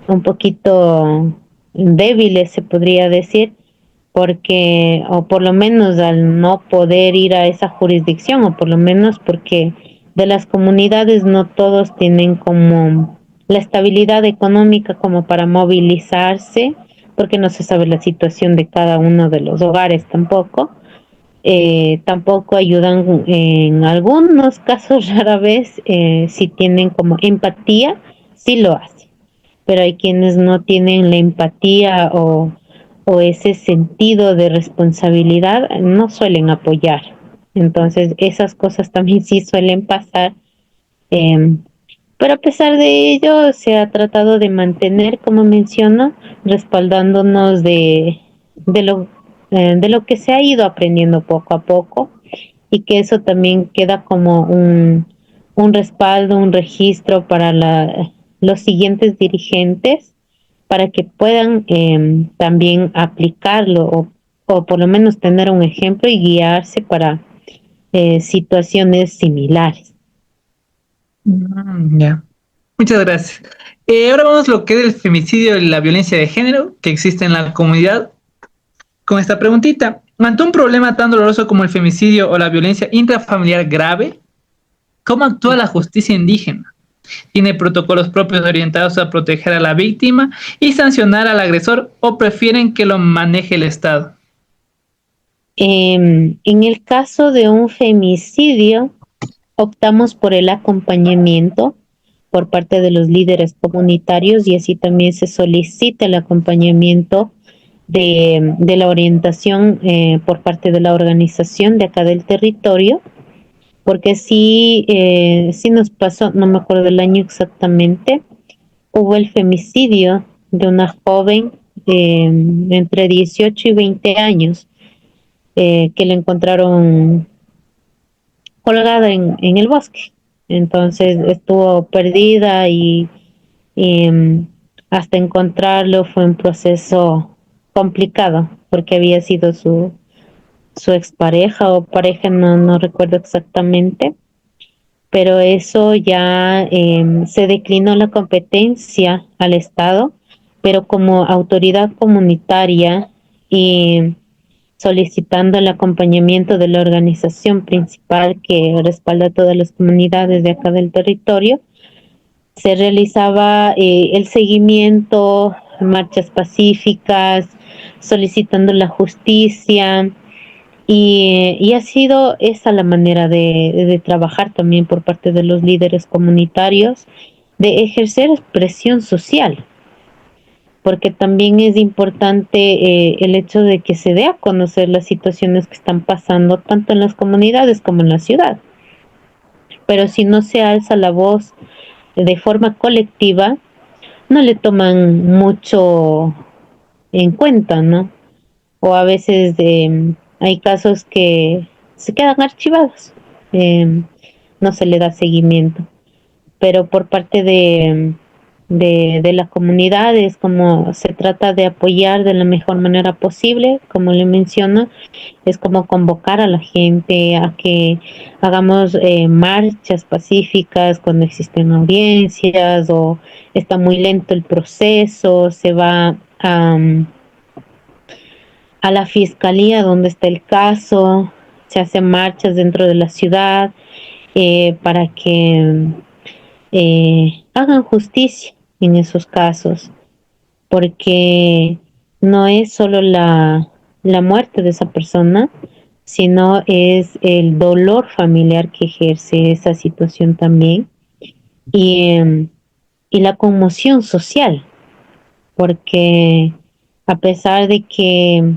Speaker 2: un poquito débiles, se podría decir, porque, o por lo menos al no poder ir a esa jurisdicción, o por lo menos porque de las comunidades no todos tienen como la estabilidad económica como para movilizarse, porque no se sabe la situación de cada uno de los hogares tampoco. Tampoco ayudan en algunos casos, rara vez, si tienen como empatía, sí lo hacen, pero hay quienes no tienen la empatía o ese sentido de responsabilidad, no suelen apoyar. Entonces, esas cosas también sí suelen pasar, eh, pero a pesar de ello, se ha tratado de mantener, como menciono, respaldándonos de lo que se ha ido aprendiendo poco a poco, y que eso también queda como un respaldo, un registro para los siguientes dirigentes, para que puedan también aplicarlo, o por lo menos tener un ejemplo y guiarse para situaciones similares.
Speaker 1: Ya. Muchas gracias. Ahora vamos a lo que es el femicidio y la violencia de género que existe en la comunidad. Con esta preguntita, ante un problema tan doloroso como el femicidio o la violencia intrafamiliar grave, ¿cómo actúa la justicia indígena? ¿Tiene protocolos propios orientados a proteger a la víctima y sancionar al agresor, o prefieren que lo maneje el Estado?
Speaker 2: En el caso de un femicidio, optamos por el acompañamiento por parte de los líderes comunitarios, y así también se solicita el acompañamiento de la orientación por parte de la organización de acá del territorio, porque sí nos pasó, no me acuerdo del año exactamente, hubo el femicidio de una joven entre 18 y 20 años, que la encontraron colgada en el bosque. Entonces estuvo perdida y hasta encontrarlo fue un proceso complicado, porque había sido su expareja o pareja, no recuerdo exactamente, pero eso ya se declinó la competencia al Estado, pero como autoridad comunitaria y solicitando el acompañamiento de la organización principal que respalda a todas las comunidades de acá del territorio, se realizaba el seguimiento, marchas pacíficas, solicitando la justicia, y ha sido esa la manera de trabajar también por parte de los líderes comunitarios, de ejercer presión social, porque también es importante el hecho de que se dé a conocer las situaciones que están pasando tanto en las comunidades como en la ciudad. Pero si no se alza la voz de forma colectiva, no le toman mucho en cuenta, ¿no? O a veces hay casos que se quedan archivados, eh, no se le da seguimiento, pero por parte de la comunidad es como se trata de apoyar de la mejor manera posible, como le menciono, es como convocar a la gente a que hagamos marchas pacíficas cuando existen audiencias o está muy lento el proceso, se va a la fiscalía donde está el caso, se hacen marchas dentro de la ciudad para que hagan justicia en esos casos, porque no es solo la muerte de esa persona, sino es el dolor familiar que ejerce esa situación también y la conmoción social, porque a pesar de que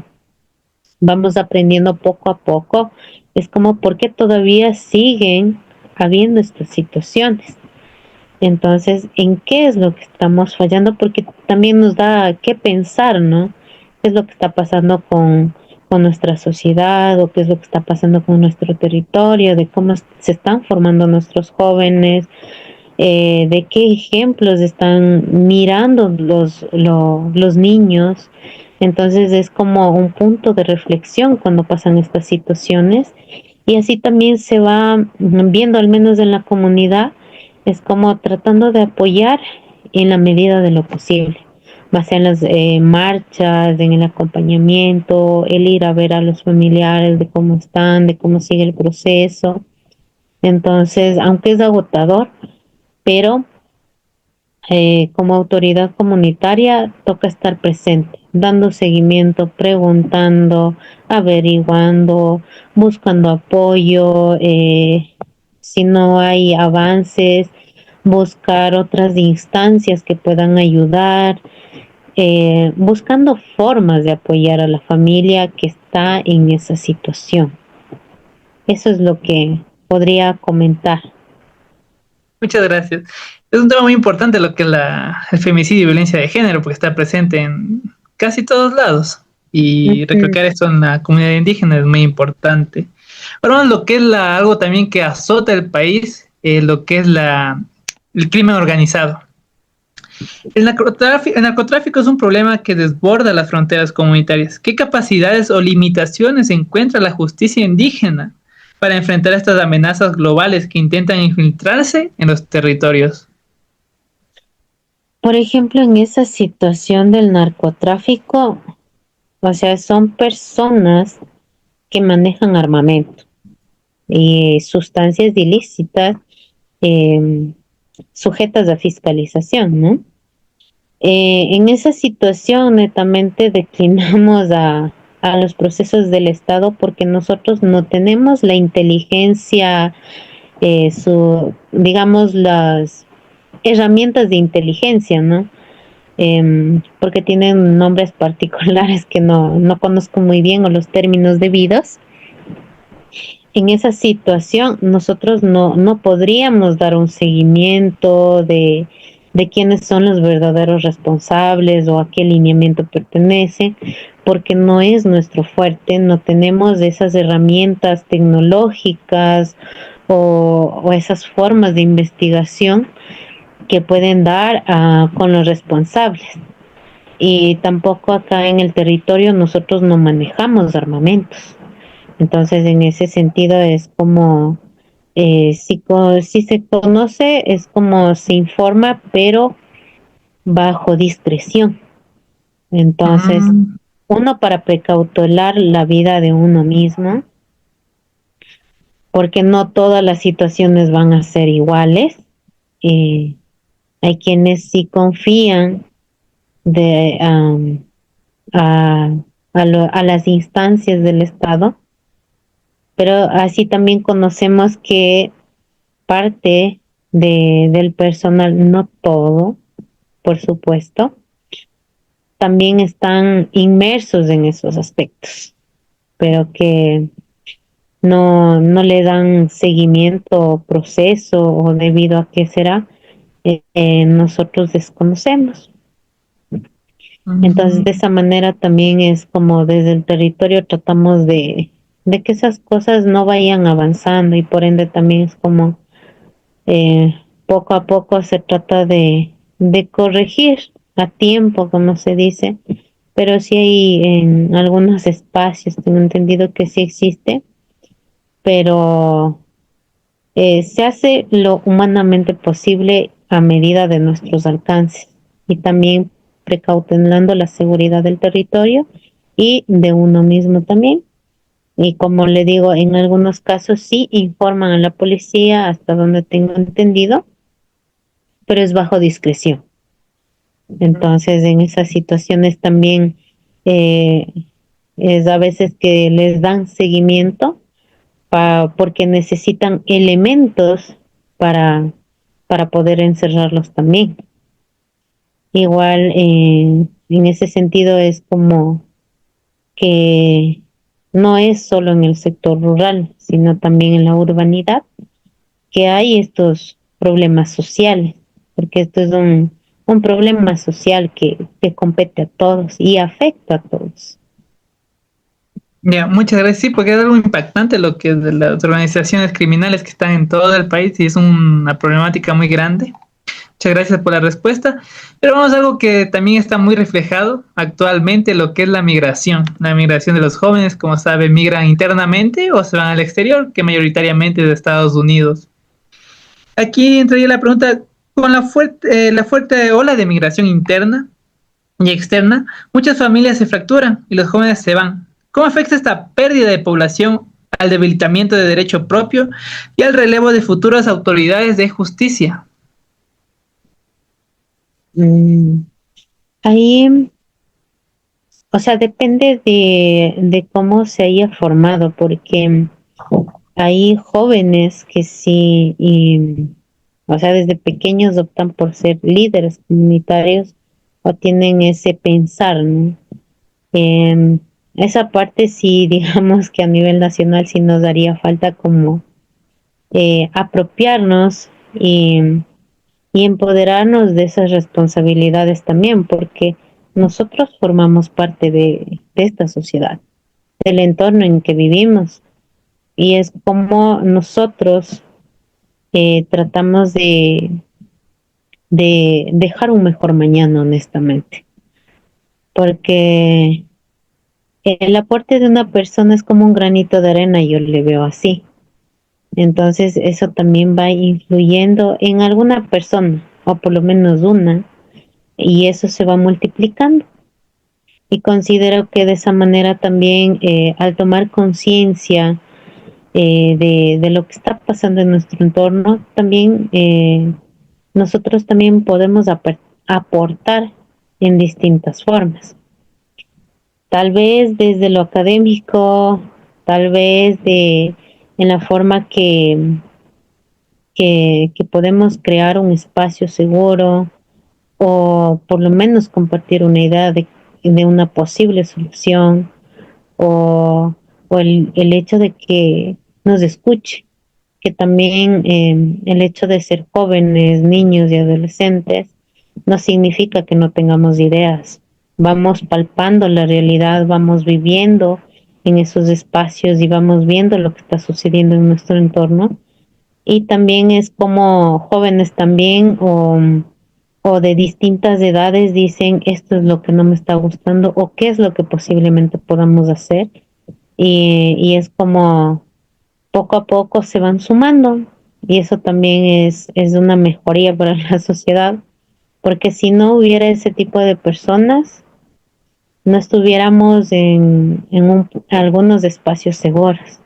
Speaker 2: vamos aprendiendo poco a poco, es como por qué todavía siguen habiendo estas situaciones. Entonces, ¿en qué es lo que estamos fallando? Porque también nos da que pensar, ¿no? ¿Qué es lo que está pasando con nuestra sociedad o qué es lo que está pasando con nuestro territorio, de cómo se están formando nuestros jóvenes, de qué ejemplos están mirando los niños? Entonces es como un punto de reflexión cuando pasan estas situaciones y así también se va viendo, al menos en la comunidad, es como tratando de apoyar en la medida de lo posible, más en las marchas, en el acompañamiento, el ir a ver a los familiares de cómo están, de cómo sigue el proceso. Entonces, aunque es agotador, pero como autoridad comunitaria toca estar presente, dando seguimiento, preguntando, averiguando, buscando apoyo, si no hay avances, buscar otras instancias que puedan ayudar, buscando formas de apoyar a la familia que está en esa situación. Eso es lo que podría comentar.
Speaker 1: Muchas gracias. Es un tema muy importante lo que es el femicidio y violencia de género, porque está presente en casi todos lados. Y
Speaker 2: Ujú.
Speaker 1: recalcar esto en la comunidad indígena es muy importante. Ahora, lo que es algo también que azota el país, lo que es el crimen organizado. El narcotráfico es un problema que desborda las fronteras comunitarias. ¿Qué capacidades o limitaciones encuentra la justicia indígena para enfrentar estas amenazas globales que intentan infiltrarse en los territorios?
Speaker 2: Por ejemplo, en esa situación del narcotráfico, o sea, son personas que manejan armamento y sustancias ilícitas eh, sujetas a fiscalización, ¿no? En esa situación netamente declinamos a los procesos del Estado porque nosotros no tenemos la inteligencia, digamos, las herramientas de inteligencia, ¿no? Porque tienen nombres particulares que no conozco muy bien o los términos debidos. En esa situación nosotros no podríamos dar un seguimiento de quiénes son los verdaderos responsables o a qué lineamiento pertenece, porque no es nuestro fuerte, no tenemos esas herramientas tecnológicas o esas formas de investigación que pueden dar con los responsables. Y tampoco acá en el territorio nosotros no manejamos armamentos. Entonces, en ese sentido es como, si se conoce, es como se informa, pero bajo discreción. Entonces,
Speaker 1: Mm,
Speaker 2: uno para precautelar la vida de uno mismo, porque no todas las situaciones van a ser iguales. Eh, Hay quienes sí confían de, a, a las instancias del Estado, pero así también conocemos que parte del personal, no todo, por supuesto, también están inmersos en esos aspectos, pero que no le dan seguimiento o proceso o debido a qué será, nosotros desconocemos. Entonces,
Speaker 1: mm,
Speaker 2: de esa manera también es como desde el territorio tratamos de que esas cosas no vayan avanzando y por ende también es como poco a poco se trata de corregir a tiempo, como se dice, pero sí hay en algunos espacios, tengo entendido que sí existe, pero se hace lo humanamente posible a medida de nuestros alcances y también precautelando la seguridad del territorio y de uno mismo también. Y como le digo, en algunos casos sí informan a la policía hasta donde tengo entendido, pero es bajo discreción. Entonces, en esas situaciones también eh, es a veces que les dan seguimiento porque necesitan elementos para, para poder encerrarlos también. Igual, en ese sentido es como que no es solo en el sector rural, sino también en la urbanidad, que hay estos problemas sociales, porque esto es un problema social que compete a todos y afecta a todos.
Speaker 1: ya, muchas gracias. Sí, porque es algo impactante lo que es de las organizaciones criminales que están en todo el país y es una problemática muy grande. Muchas gracias por la respuesta. Pero vamos a algo que también está muy reflejado actualmente, lo que es la migración. La migración de los jóvenes, como sabe, migran internamente o se van al exterior, que mayoritariamente es de Estados Unidos. Aquí entraría la pregunta, con la fuerte ola de migración interna y externa, muchas familias se fracturan y los jóvenes se van. ¿Cómo afecta esta pérdida de población al debilitamiento de derecho propio y al relevo de futuras autoridades de justicia?
Speaker 2: Mm, Ahí, o sea, depende de cómo se haya formado, porque hay jóvenes que sí, o sea, desde pequeños optan por ser líderes comunitarios o tienen ese pensar, ¿no? Em, Esa parte sí, digamos que a nivel nacional sí nos daría falta como apropiarnos y empoderarnos de esas responsabilidades también, porque nosotros formamos parte de esta sociedad, del entorno en que vivimos, y es como nosotros tratamos de dejar un mejor mañana, honestamente, porque el aporte de una persona es como un granito de arena, yo le veo así. Entonces eso también va influyendo en alguna persona, o por lo menos una, y eso se va multiplicando. Y considero que de esa manera también, al tomar conciencia de lo que está pasando en nuestro entorno, también nosotros también podemos aportar en distintas formas. Tal vez desde lo académico, tal vez en la forma que podemos crear un espacio seguro o por lo menos compartir una idea de una posible solución o el hecho de que nos escuche, que también el hecho de ser jóvenes, niños y adolescentes no significa que no tengamos ideas. Vamos palpando la realidad, vamos viviendo en esos espacios y vamos viendo lo que está sucediendo en nuestro entorno. Y también es como jóvenes también o de distintas edades dicen esto es lo que no me está gustando o qué es lo que posiblemente podamos hacer y es como poco a poco se van sumando y eso también es una mejoría para la sociedad, porque si no hubiera ese tipo de personas, no estuviéramos en algunos espacios seguros,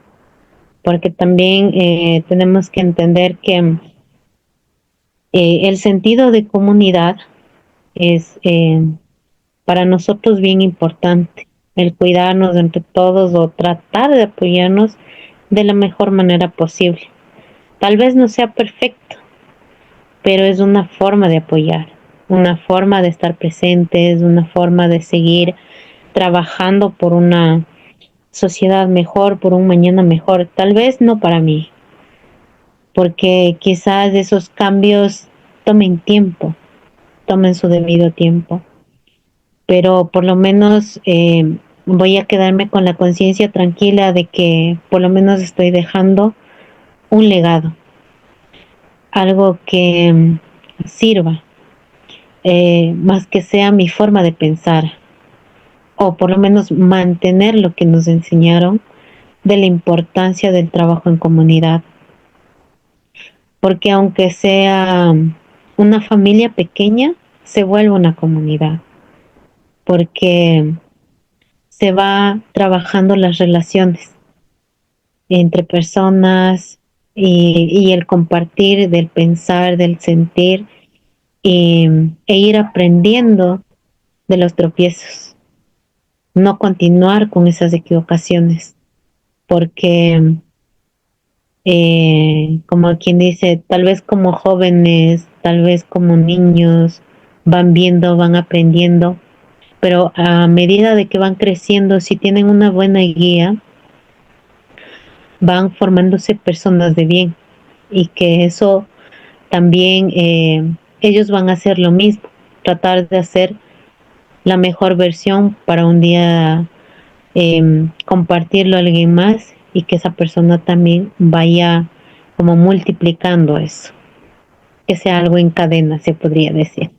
Speaker 2: porque también tenemos que entender que el sentido de comunidad es para nosotros bien importante, el cuidarnos entre todos o tratar de apoyarnos de la mejor manera posible. Tal vez no sea perfecto, pero es una forma de apoyar, una forma de estar presentes, una forma de seguir trabajando por una sociedad mejor, por un mañana mejor. Tal vez no para mí, porque quizás esos cambios tomen tiempo, tomen su debido tiempo, pero por lo menos voy a quedarme con la conciencia tranquila de que por lo menos estoy dejando un legado, algo que sirva, más que sea mi forma de pensar, o por lo menos mantener lo que nos enseñaron de la importancia del trabajo en comunidad. Porque aunque sea una familia pequeña, se vuelve una comunidad, porque se va trabajando las relaciones entre personas y el compartir del pensar, del sentir e ir aprendiendo de los tropiezos, no continuar con esas equivocaciones, porque como quien dice, tal vez como jóvenes, tal vez como niños, van viendo, van aprendiendo, pero a medida de que van creciendo, si tienen una buena guía, van formándose personas de bien y que eso también ellos van a hacer lo mismo, tratar de hacer la mejor versión para un día compartirlo a alguien más y que esa persona también vaya como multiplicando eso, que sea algo en cadena, se podría decir.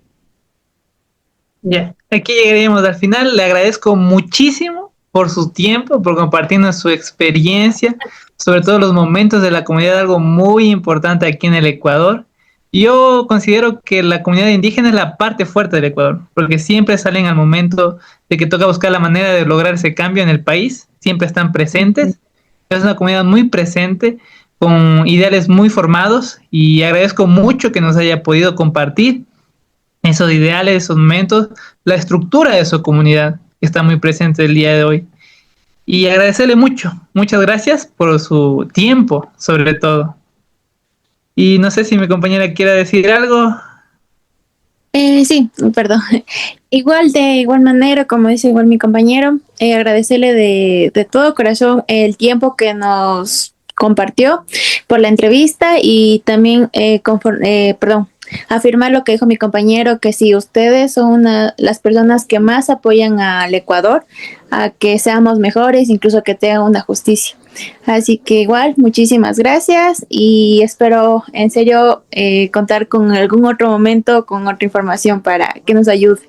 Speaker 1: Ya, aquí llegaríamos al final. Le agradezco muchísimo por su tiempo, por compartirnos su experiencia, sobre todo los momentos de la comunidad, algo muy importante aquí en el Ecuador. Yo considero que la comunidad indígena es la parte fuerte del Ecuador, porque siempre salen al momento de que toca buscar la manera de lograr ese cambio en el país, siempre están presentes. Es una comunidad muy presente, con ideales muy formados, y agradezco mucho que nos haya podido compartir esos ideales, esos momentos, la estructura de su comunidad que está muy presente el día de hoy. Y agradecerle mucho, muchas gracias por su tiempo, sobre todo. Y no sé si mi compañera quiera decir algo.
Speaker 3: Sí, perdón. Igual, de igual manera, como dice igual mi compañero, agradecerle de todo corazón el tiempo que nos compartió por la entrevista y también, perdón, afirmar lo que dijo mi compañero, que si ustedes son las personas que más apoyan al Ecuador, a que seamos mejores, incluso que tengan una justicia. Así que igual, muchísimas gracias y espero en serio contar con algún otro momento, con otra información para que nos ayude.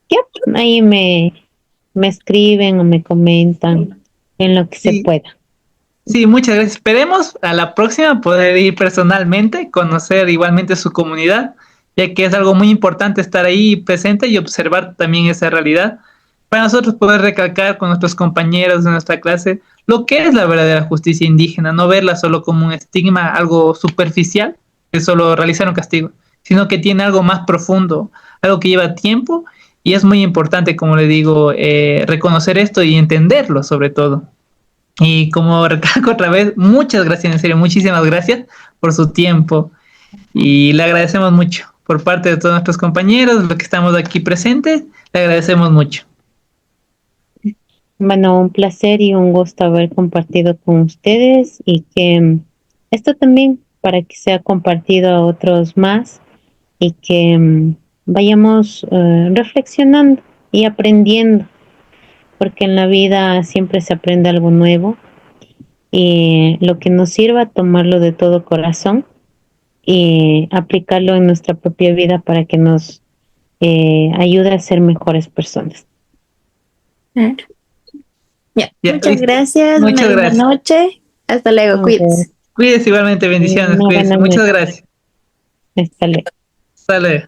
Speaker 2: Yep, ahí me escriben o me comentan en lo que se
Speaker 1: Sí,
Speaker 2: pueda.
Speaker 1: sí, muchas gracias. Esperemos a la próxima poder ir personalmente, conocer igualmente su comunidad, ya que es algo muy importante estar ahí presente y observar también esa realidad, para nosotros poder recalcar con nuestros compañeros de nuestra clase lo que es la verdadera justicia indígena, no verla solo como un estigma, algo superficial, que solo realizar un castigo, sino que tiene algo más profundo, algo que lleva tiempo, y es muy importante, como le digo, reconocer esto y entenderlo sobre todo. Y como recalco otra vez, muchas gracias, en serio, muchísimas gracias por su tiempo, y le agradecemos mucho por parte de todos nuestros compañeros, los que estamos aquí presentes, le agradecemos mucho.
Speaker 2: Bueno, un placer y un gusto haber compartido con ustedes y que esto también para que sea compartido a otros más y que vayamos reflexionando y aprendiendo, porque en la vida siempre se aprende algo nuevo y lo que nos sirva tomarlo de todo corazón y aplicarlo en nuestra propia vida para que nos ayude a ser mejores personas.
Speaker 3: Claro.
Speaker 1: Ya,
Speaker 3: Muchas
Speaker 1: listo.
Speaker 3: gracias.
Speaker 1: Muchas
Speaker 3: Una linda
Speaker 1: gracias.
Speaker 3: noche. Hasta luego. Cuídense.
Speaker 1: Cuídese igualmente, bendiciones,
Speaker 2: Una
Speaker 1: cuídese.
Speaker 2: buena
Speaker 1: Muchas
Speaker 2: noche.
Speaker 1: gracias.
Speaker 2: Hasta luego.
Speaker 1: Hasta luego.